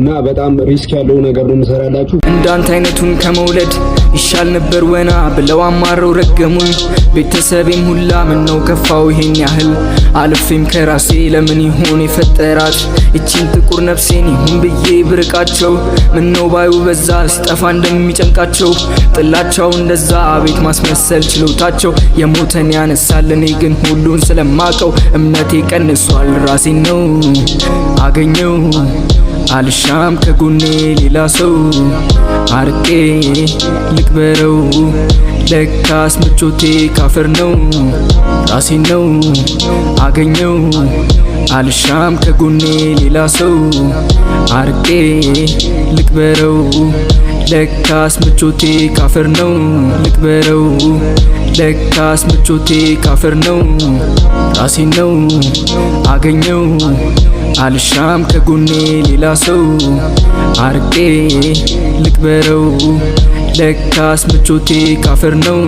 እና በጣም ሪስክ ያለው ነገር ነው የምሰራላችሁ። እንዳንተ አይነቱን ከመውለድ ይሻል ነበር ወና ብለው አማረው ረገሙኝ። ቤተሰቤም ሁላ ምን ነው ከፋው ይሄን ያህል አልፌም ከራሴ ለምን ይሆን የፈጠራት እቺን ጥቁር ነፍሴን ይሁን ብዬ ብርቃቸው ምን ነው ባዩ በዛ ሲጠፋ እንደሚጨንቃቸው ጥላቻው እንደዛ ቤት ማስመሰል ችሎታቸው የሞተን ያነሳል። እኔ ግን ሁሉን ስለማቀው እምነቴ ቀንሷል። ራሴን ነው አገኘው አልሻም ከጎኔ ሌላ ሰው አርቄ ልቅበረው ለካስ ምቾቴ ካፈር ነው። ራሴን ነው አገኘው አልሻም ከጎኔ ሌላ ሰው አርቄ ልቅበረው ለካስ ምቾቴ ካፈር ነው። ልቅበረው ለካስ ምቾቴ ካፈር ነው። ራሴን ነው አገኘው አልሻም ከጎኔ ሌላ ሰው አርቄ ልቅበረው ለካስ ምቾቴ ካፈር ነው።